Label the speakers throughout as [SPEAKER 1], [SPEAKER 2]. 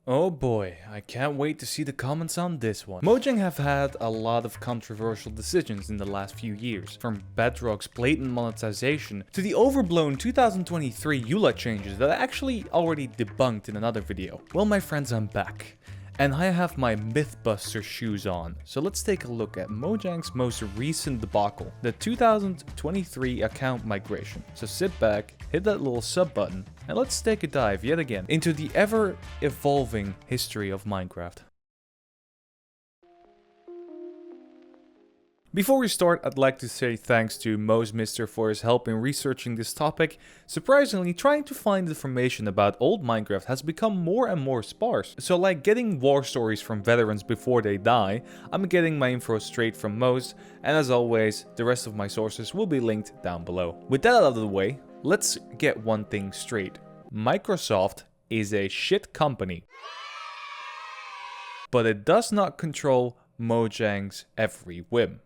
[SPEAKER 1] Oh boy, I can't wait to see the comments on this one. Mojang have had a lot of controversial decisions in the last few years, from Bedrock's blatant monetization to the overblown 2023 EULA changes that I actually already debunked in another video. Well my friends, I'm back. And I have my Mythbuster shoes on, so let's take a look at Mojang's most recent debacle, the 2023 account migration. So sit back, hit that little sub button, and let's take a dive yet again into the ever-evolving history of Minecraft. Before we start, I'd like to say thanks to Mosemister for his help in researching this topic. Surprisingly, trying to find information about old Minecraft has become more and more sparse. So like getting war stories from veterans before they die, I'm getting my info straight from Mos, and as always, the rest of my sources will be linked down below. With that out of the way, let's get one thing straight. Microsoft is a shit company, but it does not control Mojang's every whim.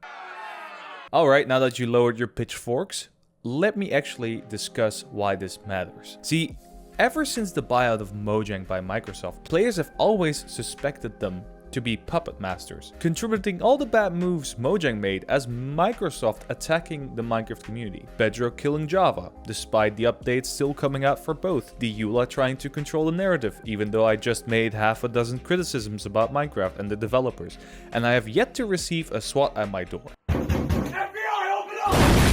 [SPEAKER 1] Alright, now that you lowered your pitchforks, let me actually discuss why this matters. See, ever since the buyout of Mojang by Microsoft, players have always suspected them to be puppet masters, contributing all the bad moves Mojang made as Microsoft attacking the Minecraft community. Bedrock killing Java, despite the updates still coming out for both. The EULA trying to control the narrative, even though I just made half a dozen criticisms about Minecraft and the developers, and I have yet to receive a SWAT at my door.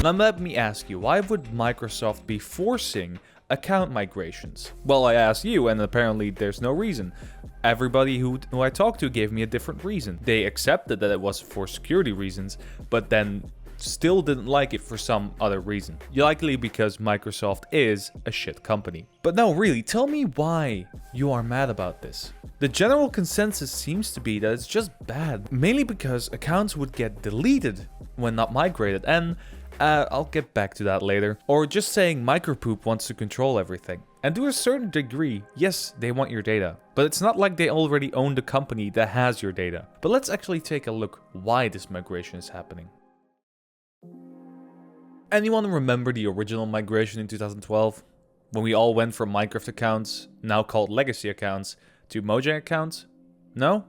[SPEAKER 1] Now let me ask you, why would Microsoft be forcing account migrations? Well, I asked you, and apparently there's no reason. Everybody who I talked to gave me a different reason. They accepted that it was for security reasons, but then still didn't like it for some other reason. Likely because Microsoft is a shit company. But no, really, tell me why you are mad about this. The general consensus seems to be that it's just bad, mainly because accounts would get deleted when not migrated, and I'll get back to that later. Or just saying Micropoop wants to control everything. And to a certain degree, yes, they want your data. But it's not like they already own the company that has your data. But let's actually take a look why this migration is happening. Anyone remember the original migration in 2012? When we all went from Minecraft accounts, now called legacy accounts, to Mojang accounts? No?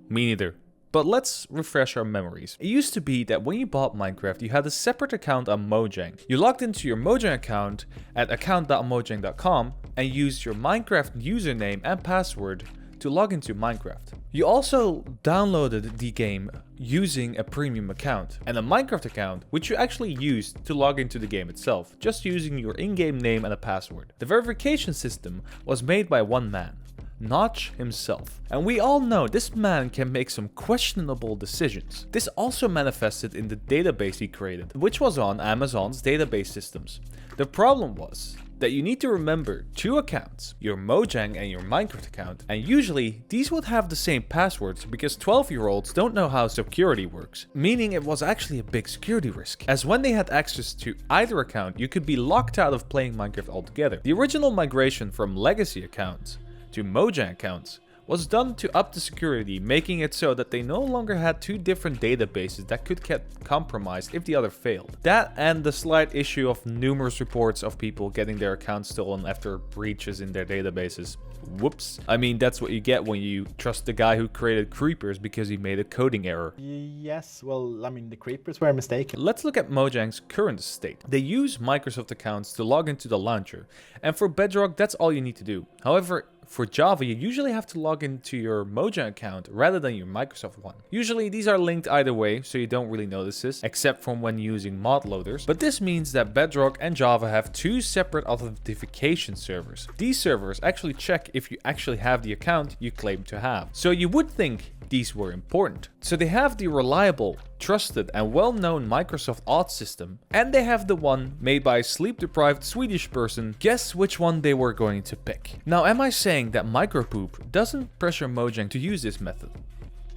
[SPEAKER 1] Me neither. But let's refresh our memories. It used to be that when you bought Minecraft, you had a separate account on Mojang. You logged into your Mojang account at account.mojang.com and used your Minecraft username and password to log into Minecraft. You also downloaded the game using a premium account and a Minecraft account, which you actually used to log into the game itself, just using your in-game name and a password. The verification system was made by one man, Notch himself. And we all know this man can make some questionable decisions. This also manifested in the database he created, which was on Amazon's database systems. The problem was that you need to remember two accounts, your Mojang and your Minecraft account, and usually these would have the same passwords because 12-year-olds don't know how security works, meaning it was actually a big security risk, as when they had access to either account, you could be locked out of playing Minecraft altogether. The original migration from legacy accounts to Mojang accounts was done to up the security, making it so that they no longer had two different databases that could get compromised if the other failed. That and the slight issue of numerous reports of people getting their accounts stolen after breaches in their databases. Whoops. I mean, that's what you get when you trust the guy who created creepers because he made a coding error.
[SPEAKER 2] Yes, well, I mean, the creepers were mistaken.
[SPEAKER 1] Let's look at Mojang's current state. They use Microsoft accounts to log into the launcher, and for Bedrock, that's all you need to do. However, for Java, you usually have to log into your Mojang account rather than your Microsoft one. Usually these are linked either way, so you don't really notice this, except from when using mod loaders. But this means that Bedrock and Java have two separate authentication servers. These servers actually check if you actually have the account you claim to have. So you would think these were important. So they have the reliable, trusted and well-known Microsoft auth system, and they have the one made by a sleep-deprived Swedish person. Guess which one they were going to pick. Now, am I saying that Micropoop doesn't pressure Mojang to use this method?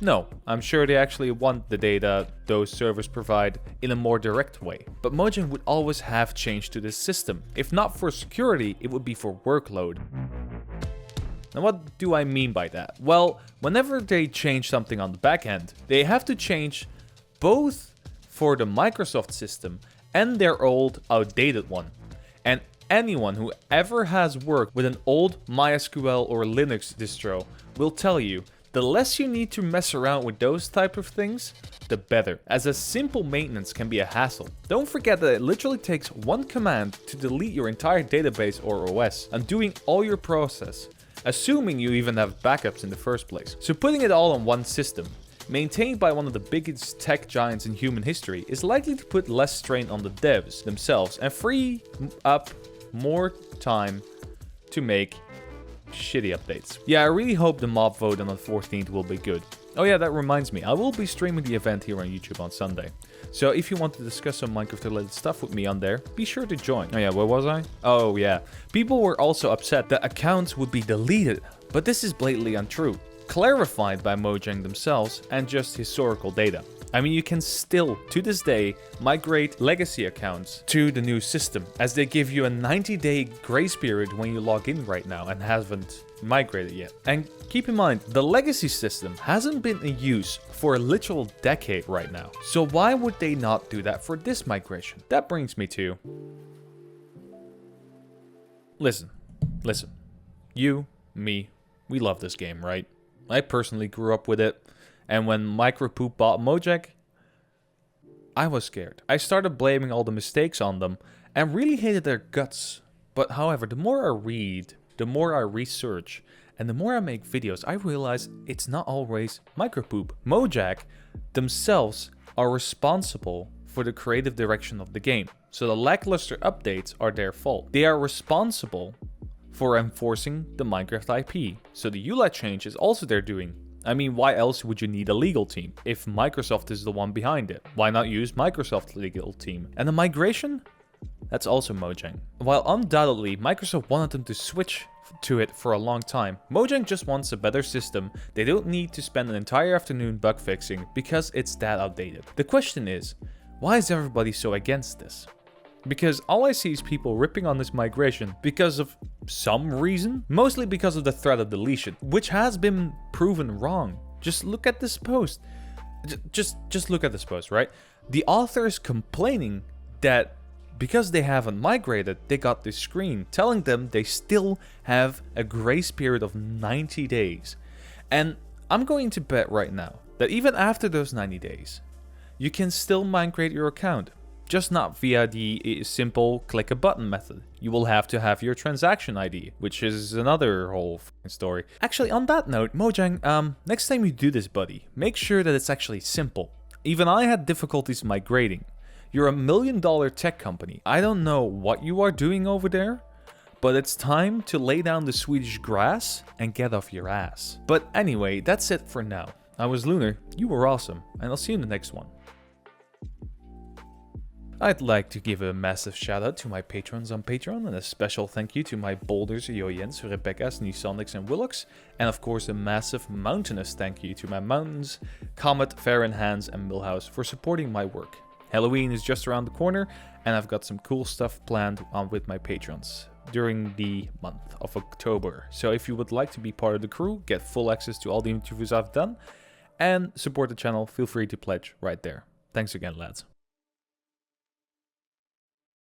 [SPEAKER 1] No, I'm sure they actually want the data those servers provide in a more direct way. But Mojang would always have changed to this system. If not for security, it would be for workload. Now what do I mean by that? Well, whenever they change something on the back end, they have to change both for the Microsoft system and their old outdated one. And anyone who ever has worked with an old MySQL or Linux distro will tell you the less you need to mess around with those type of things, the better, as a simple maintenance can be a hassle. Don't forget that it literally takes one command to delete your entire database or OS, undoing all your process, assuming you even have backups in the first place. So putting it all on one system, maintained by one of the biggest tech giants in human history, is likely to put less strain on the devs themselves and free up more time to make shitty updates. Yeah, I really hope the mob vote on the 14th will be good. Oh yeah, that reminds me, I will be streaming the event here on YouTube on Sunday. So if you want to discuss some Minecraft related stuff with me on there, be sure to join. Oh yeah, where was I? Oh yeah, people were also upset that accounts would be deleted, but this is blatantly untrue. Clarified by Mojang themselves and just historical data. I mean, you can still, to this day, migrate legacy accounts to the new system, as they give you a 90-day grace period when you log in right now and haven't migrated yet. And keep in mind, the legacy system hasn't been in use for a literal decade right now. So why would they not do that for this migration? That brings me to... Listen. You, me, we love this game, right? I personally grew up with it. And when Micropoop bought Mojang, I was scared. I started blaming all the mistakes on them and really hated their guts. But however, the more I read, the more I research, and the more I make videos, I realize it's not always Micropoop. Mojang themselves are responsible for the creative direction of the game. So the lackluster updates are their fault. They are responsible for enforcing the Minecraft IP. So the UI change is also their doing. I mean, why else would you need a legal team if Microsoft is the one behind it? Why not use Microsoft's legal team? And the migration? That's also Mojang. While undoubtedly Microsoft wanted them to switch to it for a long time, Mojang just wants a better system. They don't need to spend an entire afternoon bug fixing because it's that outdated. The question is, why is everybody so against this? Because all I see is people ripping on this migration because of some reason, mostly because of the threat of deletion, which has been proven wrong. Just look at this post. Just look at this post, right? The author is complaining that because they haven't migrated, they got this screen telling them they still have a grace period of 90 days. And I'm going to bet right now that even after those 90 days, you can still migrate your account. Just not via the simple click a button method. You will have to have your transaction ID, which is another whole story. Actually, on that note, Mojang, next time you do this, buddy, make sure that it's actually simple. Even I had difficulties migrating. You're a $1 million tech company. I don't know what you are doing over there, but it's time to lay down the Swedish grass and get off your ass. But anyway, that's it for now. I was Lunar, you were awesome, and I'll see you in the next one. I'd like to give a massive shout out to my patrons on Patreon, and a special thank you to my boulders, Joyens, Rebecca's, Nisonics, and Willocks, and of course a massive mountainous thank you to my mountains, Comet, Farron, Hans, and Millhouse for supporting my work. Halloween is just around the corner, and I've got some cool stuff planned on with my patrons during the month of October. So if you would like to be part of the crew, get full access to all the interviews I've done, and support the channel, feel free to pledge right there. Thanks again, lads.